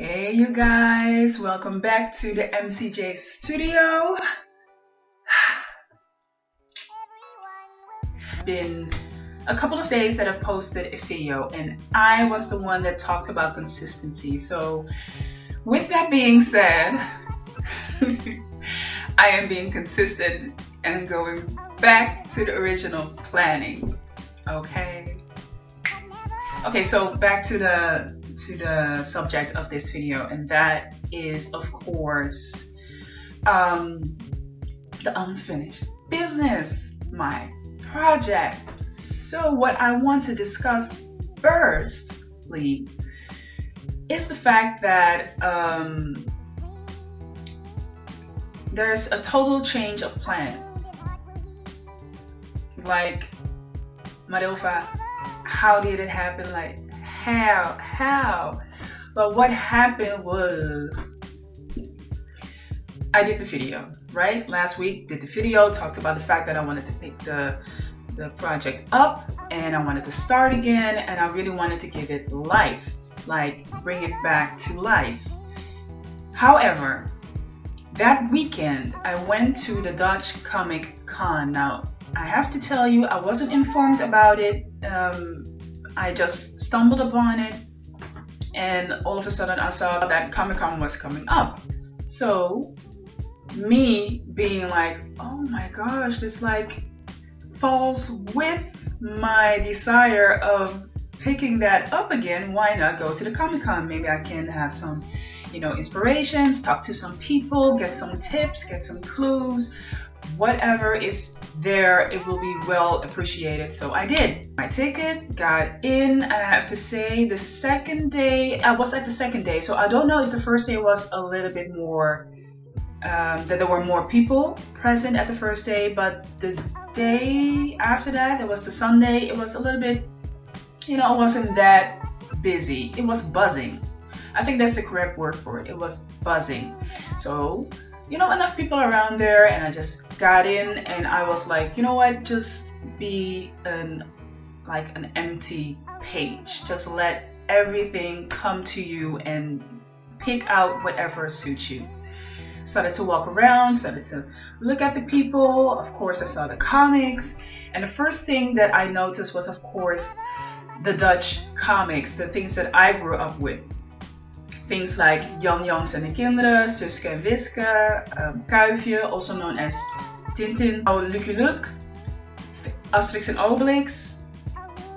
Hey you guys, welcome back to the MCJ studio. It's been a couple of days that I've posted a video and I was the one that talked about consistency. So with that being said, I am being consistent and going back to the original planning. Okay. Okay, so back to the subject of this video, and that is of course um, the unfinished business, my project. So what I want to discuss firstly is the fact that there's a total change of plans. Like, Marilfa, how did it happen? Like, how? But what happened was I did the video, right? Last week, did the video, talked about the fact that I wanted to pick the project up and I wanted to start again and I really wanted to give it life, like bring it back to life. However, that weekend I went to the Dutch Comic Con. Now, I have to tell you, I wasn't informed about it. I just stumbled upon it and all of a sudden I saw that Comic Con was coming up. So me being like, oh my gosh, this like falls with my desire of picking that up again. Why not go to the Comic Con? Maybe I can have some, inspirations, talk to some people, get some tips, get some clues, whatever is there, it will be well appreciated. So I did my ticket, got in, and I have to say the second day, I was at the second day, so I don't know if the first day was a little bit more that there were more people present at the first day, but the day after that, it was the Sunday, it was a little bit, it wasn't that busy. It was buzzing. I think that's the correct word for it. It was buzzing. So, enough people around there, and I just got in and I was like, you know what, just be an empty page. Just let everything come to you and pick out whatever suits you. Started to walk around, started to look at the people. Of course, I saw the comics, and the first thing that I noticed was, of course, the Dutch comics, the things that I grew up with. Things like Jan Jans en de Kinderen, Suske en Wiske, Kuifje, also known as Tintin, Lucky Luke, Asterix and Obelix.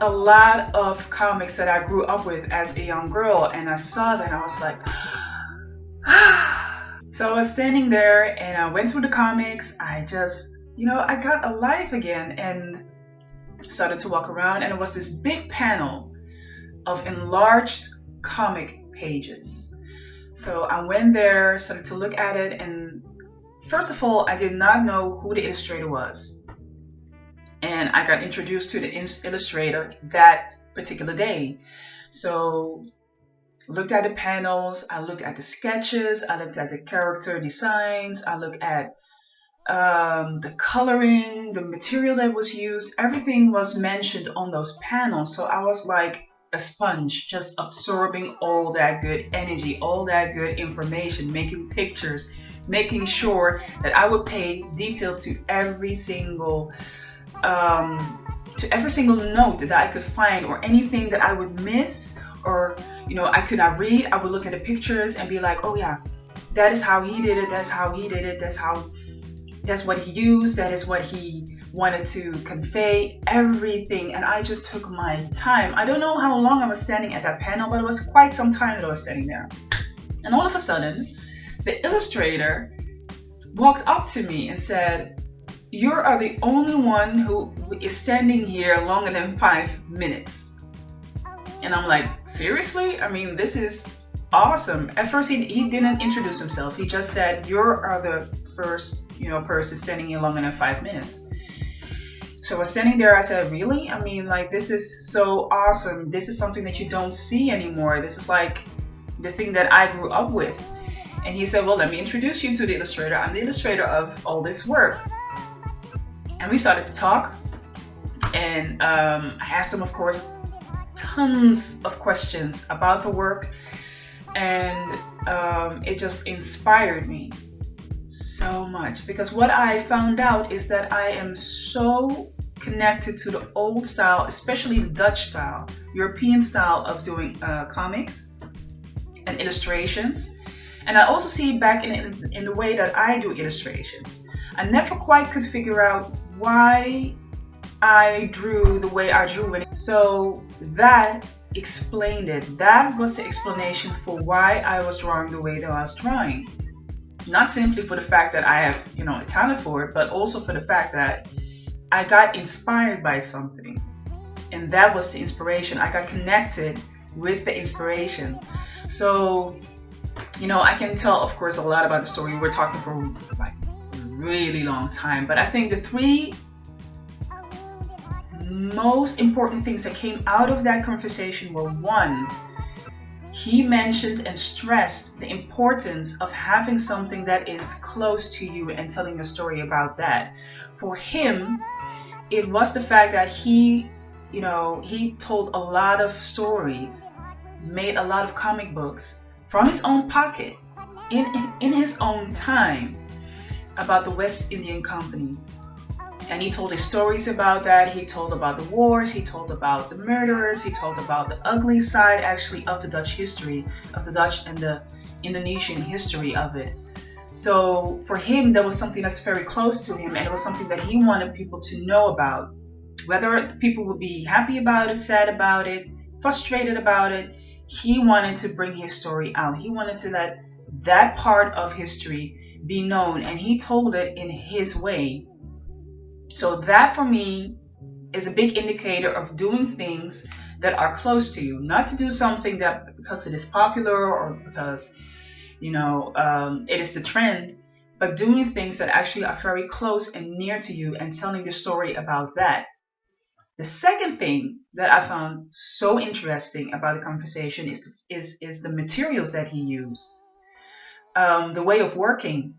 A lot of comics that I grew up with as a young girl, and I saw that and I was like, so I was standing there and I went through the comics. I just, I got alive again and started to walk around, and it was this big panel of enlarged comic pages. So I went there, started to look at it, and first of all, I did not know who the illustrator was. And I got introduced to the illustrator that particular day. So looked at the panels, I looked at the sketches, I looked at the character designs, I looked at the coloring, the material that was used, everything was mentioned on those panels. So I was like a sponge, just absorbing all that good energy, all that good information, making pictures, making sure that I would pay detail to every single note that I could find, or anything that I would miss, or I could not read. I would look at the pictures and be like, oh yeah, that is how he did it, that's how he did it, that's what he used, that is what he wanted to convey, everything. And I just took my time. I don't know how long I was standing at that panel, but it was quite some time that I was standing there. And all of a sudden, the illustrator walked up to me and said, you are the only one who is standing here longer than 5 minutes. And I'm like, seriously? I mean, this is awesome. At first, he didn't introduce himself. He just said, you are the first, person standing here longer than 5 minutes. So I was standing there, I said, really? I mean, like, this is so awesome. This is something that you don't see anymore. This is like the thing that I grew up with. And he said, well, let me introduce you to the illustrator. I'm the illustrator of all this work. And we started to talk. And I asked him, of course, tons of questions about the work. and it just inspired me so much, because what I found out is that I am so connected to the old style, especially the Dutch style, European style of doing comics and illustrations. And I also see it back in the way that I do illustrations. I never quite could figure out why I drew the way I drew it. So that explained it. That was the explanation for why I was drawing the way that I was drawing. Not simply for the fact that I have, a talent for it, but also for the fact that I got inspired by something. And that was the inspiration. I got connected with the inspiration. So, I can tell, of course, a lot about the story. We're talking for like a really long time. But I think the three most important things that came out of that conversation were: one, he mentioned and stressed the importance of having something that is close to you and telling a story about that. For him, it was the fact that he told a lot of stories, made a lot of comic books from his own pocket, in his own time, about the West Indian Company. And he told his stories about that. He told about the wars. He told about the murderers. He told about the ugly side, actually, of the Dutch history, of the Dutch and the Indonesian history of it. So for him, that was something that's very close to him, and it was something that he wanted people to know about. Whether people would be happy about it, sad about it, frustrated about it, he wanted to bring his story out. He wanted to let that part of history be known, and he told it in his way. So that, for me, is a big indicator of doing things that are close to you. Not to do something that because it is popular or because it is the trend, but doing things that actually are very close and near to you and telling the story about that. The second thing that I found so interesting about the conversation is the materials that he used, the way of working.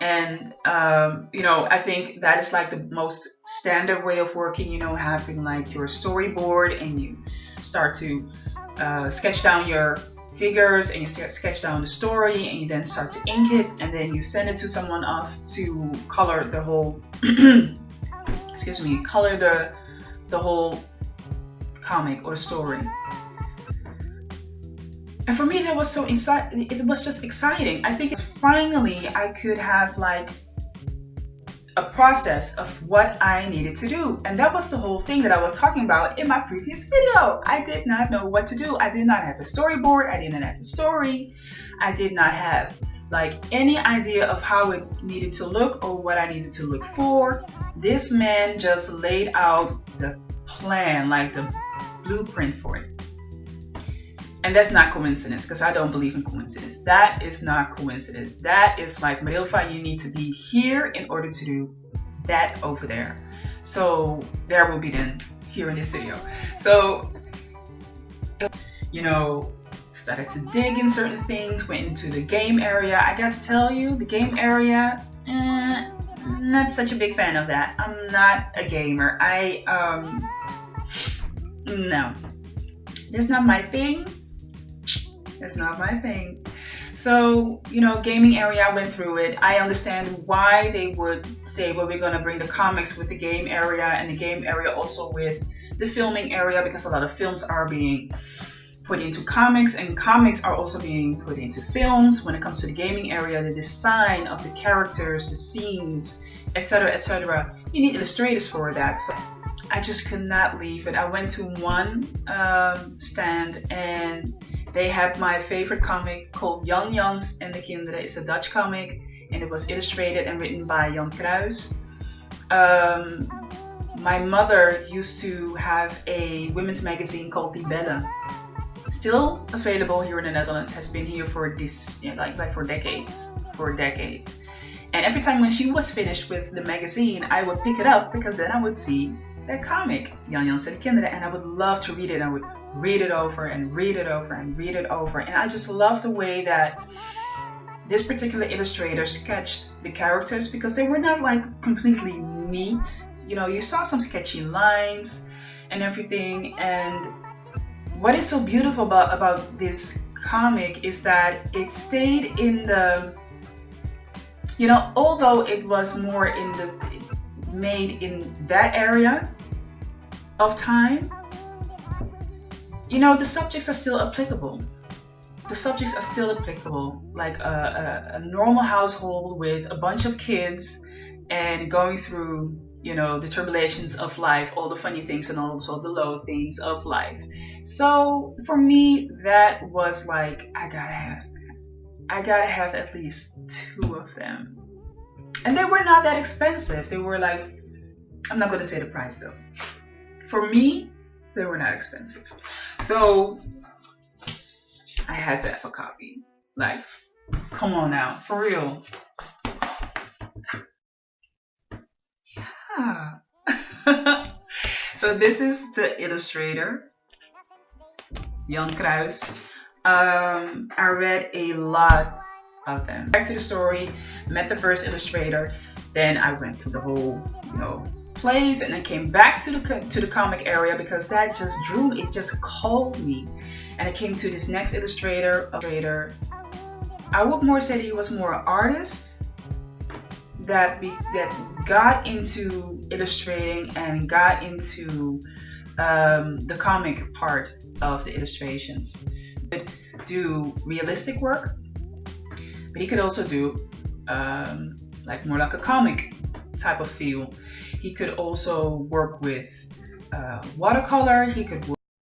And I think that is like the most standard way of working, having like your storyboard, and you start to sketch down your figures, and you sketch down the story, and you then start to ink it, and then you send it to someone off to color the whole color the whole comic or story. And for me, that was so exciting. It was just exciting. I think finally I could have like a process of what I needed to do. And that was the whole thing that I was talking about in my previous video. I did not know what to do. I did not have a storyboard. I didn't have a story. I did not have like any idea of how it needed to look or what I needed to look for. This man just laid out the plan, like the blueprint for it. And that's not coincidence, because I don't believe in coincidence. That is not coincidence. That is like, Marilfa, you need to be here in order to do that over there. So there will be then here in this video. So, started to dig in certain things, went into the game area. I got to tell you, the game area, not such a big fan of that. I'm not a gamer. No, that's not my thing. That's not my thing. So, gaming area, I went through it. I understand why they would say, well, we're going to bring the comics with the game area, and the game area also with the filming area, because a lot of films are being put into comics, and comics are also being put into films. When it comes to the gaming area, the design of the characters, the scenes, etc., etc., you need illustrators for that. So I just could not leave it. I went to one stand, and they had my favorite comic called Jan Jans en de Kinderen. It's a Dutch comic, and it was illustrated and written by Jan Kruis. My mother used to have a women's magazine called Die Belle. Still available here in the Netherlands, has been here for for decades. And every time when she was finished with the magazine, I would pick it up, because then I would see that comic, Jan Jans en de Kinderen, and I would love to read it. I would read it over and read it over and read it over. And I just love the way that this particular illustrator sketched the characters, because they were not like completely neat. You saw some sketchy lines and everything. And what is so beautiful about this comic is that it stayed in the, although it was more in the made in that area of time, the subjects are still applicable. The subjects are still applicable, like a normal household with a bunch of kids and going through, the tribulations of life, all the funny things and also the low things of life. So for me, that was like, I gotta have at least 2 of them. And they were not that expensive. They were like, I'm not gonna say the price though. For me, they were not expensive. So I had to have a copy. Like, come on now, for real. Yeah. So this is the illustrator, Jan Kruis. I read a lot of them. Back to the story, met the first illustrator, then I went through the whole, plays, and I came back to the comic area because that just drew me, it just called me. And I came to this next illustrator. I would more say that he was more an artist that got into illustrating and got into the comic part of the illustrations. He could do realistic work, but he could also do more like a comic type of feel. He could also work with watercolor. He could